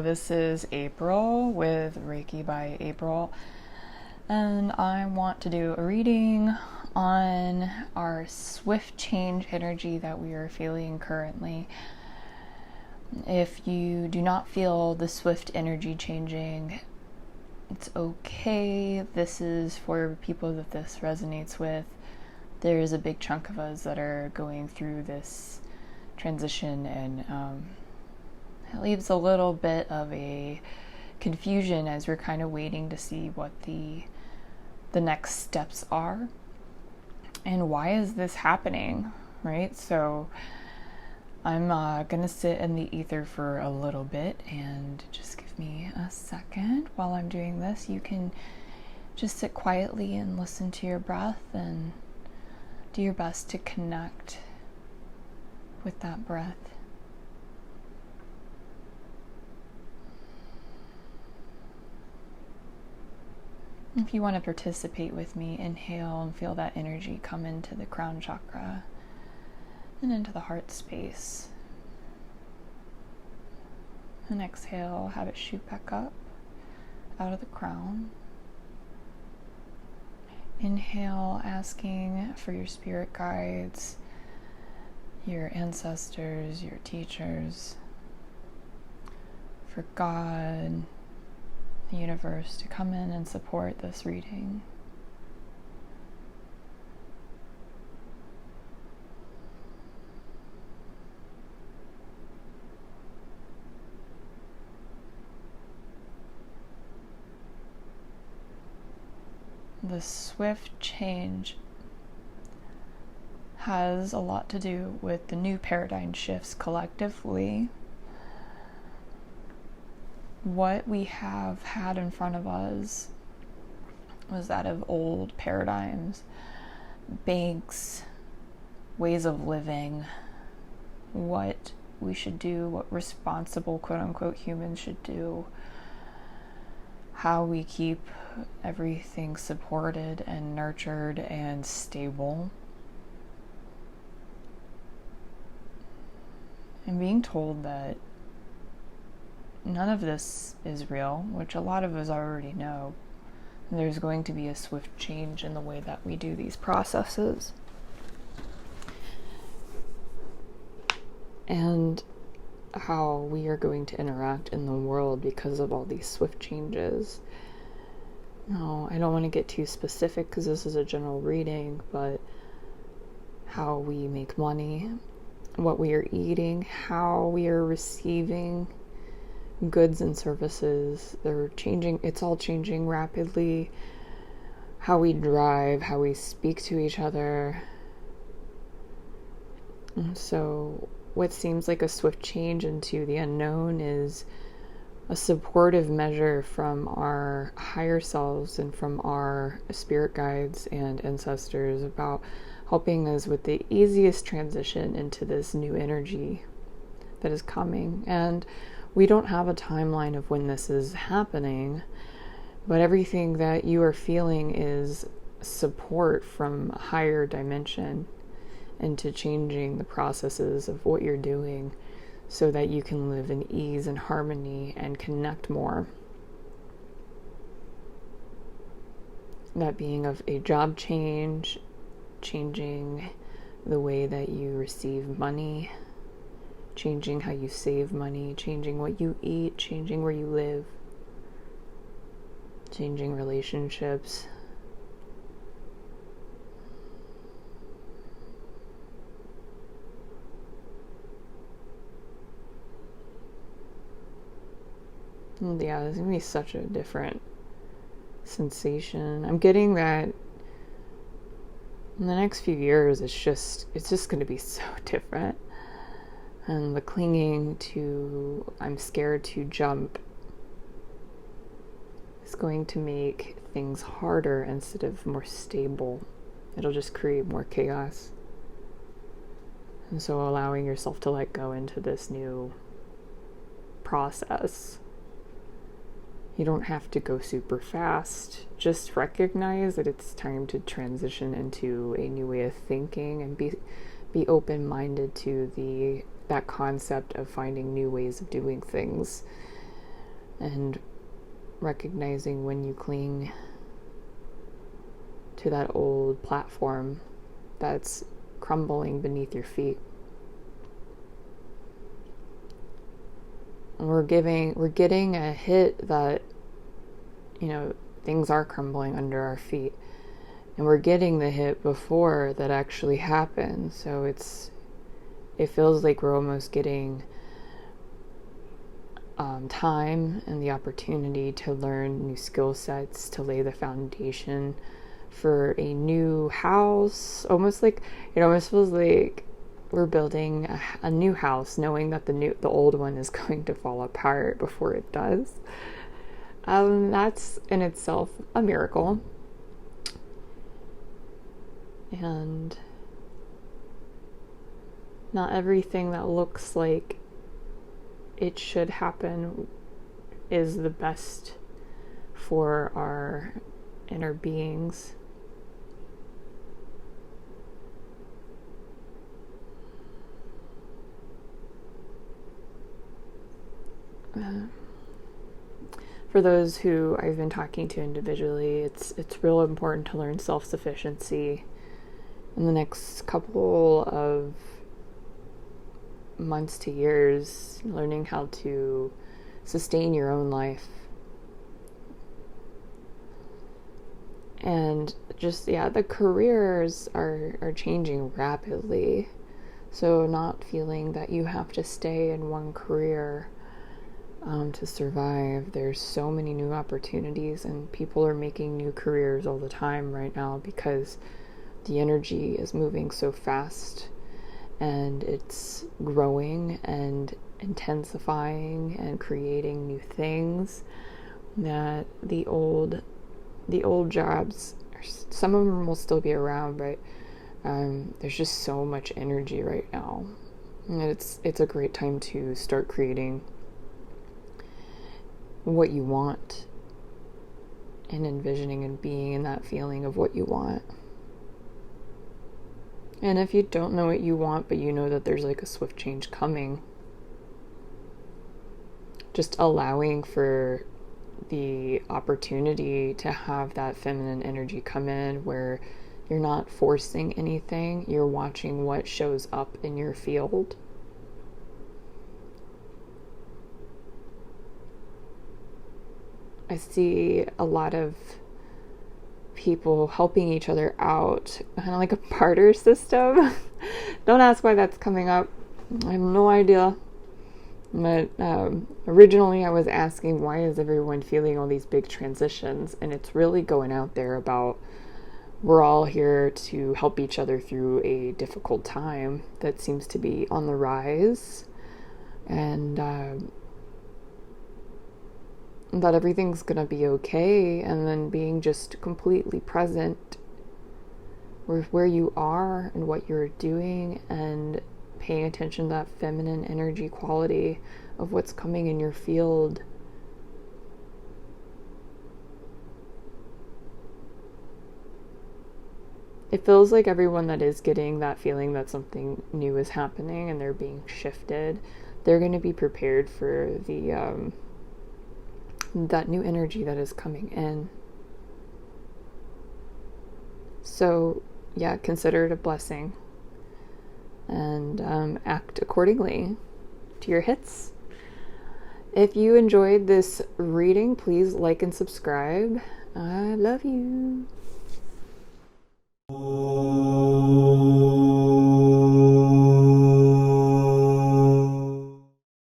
this is April with Reiki by April, and I want to do a reading on our swift change energy that we are feeling currently. If you do not feel the swift energy changing, it's okay. This is for people that this resonates with. There is a big chunk of us that are going through this transition, and it leaves a little bit of a confusion as we're kind of waiting to see what the next steps are and why is this happening, right? So I'm gonna sit in the ether for a little bit, and just give me a second while I'm doing this. You can just sit quietly and listen to your breath and do your best to connect with that breath. If you want to participate with me, inhale and feel that energy come into the crown chakra and into the heart space. And exhale, have it shoot back up out of the crown. Inhale, asking for your spirit guides, your ancestors, your teachers, for God, the universe to come in and support this reading. The swift change has a lot to do with the new paradigm shifts collectively. What we have had in front of us was that of old paradigms, banks, ways of living, what we should do, what responsible quote-unquote humans should do, how we keep everything supported and nurtured and stable. And being told that none of this is real, which a lot of us already know. There's going to be a swift change in the way that we do these processes. And how we are going to interact in the world because of all these swift changes. No, I don't want to get too specific because this is a general reading, but how we make money, what we are eating, how we are receiving goods and services. They're changing, it's all changing rapidly. How we drive, how we speak to each other. And so what seems like a swift change into the unknown is a supportive measure from our higher selves and from our spirit guides and ancestors about helping us with the easiest transition into this new energy that is coming. And we don't have a timeline of when this is happening, but everything that you are feeling is support from a higher dimension into changing the processes of what you're doing so that you can live in ease and harmony and connect more. That being of a job change, changing the way that you receive money, changing how you save money, changing what you eat, changing where you live, changing relationships. And yeah, it's going to be such a different sensation. I'm getting that in the next few years, it's just going to be so different. And the clinging to, I'm scared to jump, is going to make things harder instead of more stable. It'll just create more chaos. And so allowing yourself to let go into this new process. You don't have to go super fast. Just recognize that it's time to transition into a new way of thinking and be open-minded to that concept of finding new ways of doing things and recognizing when you cling to that old platform that's crumbling beneath your feet. And we're getting a hit that, things are crumbling under our feet. And we're getting the hit before that actually happened. So it feels like we're almost getting time and the opportunity to learn new skill sets, to lay the foundation for a new house. It almost feels like we're building a new house, knowing that the old one is going to fall apart before it does. That's in itself a miracle. And not everything that looks like it should happen is the best for our inner beings. For those who I've been talking to individually, it's real important to learn self-sufficiency in the next couple of months to years, learning how to sustain your own life. And just, the careers are changing rapidly. So not feeling that you have to stay in one career to survive. There's so many new opportunities, and people are making new careers all the time right now because the energy is moving so fast, and it's growing and intensifying and creating new things that the old jobs, some of them will still be around, but there's just so much energy right now, and it's a great time to start creating what you want and envisioning and being in that feeling of what you want. And if you don't know what you want, but you know that there's like a swift change coming, just allowing for the opportunity to have that feminine energy come in, where you're not forcing anything, you're watching what shows up in your field. I see a lot of people helping each other out, kind of like a barter system. Don't ask why that's coming up. I have no idea. But originally I was asking, why is everyone feeling all these big transitions? And it's really going out there about, we're all here to help each other through a difficult time that seems to be on the rise. And that everything's gonna be okay, and then being just completely present with where you are and what you're doing, and paying attention to that feminine energy quality of what's coming in your field. It feels like everyone that is getting that feeling that something new is happening and they're being shifted, they're going to be prepared for the that new energy that is coming in. So, consider it a blessing, and act accordingly to your hits. If you enjoyed this reading, please like and subscribe. I love you.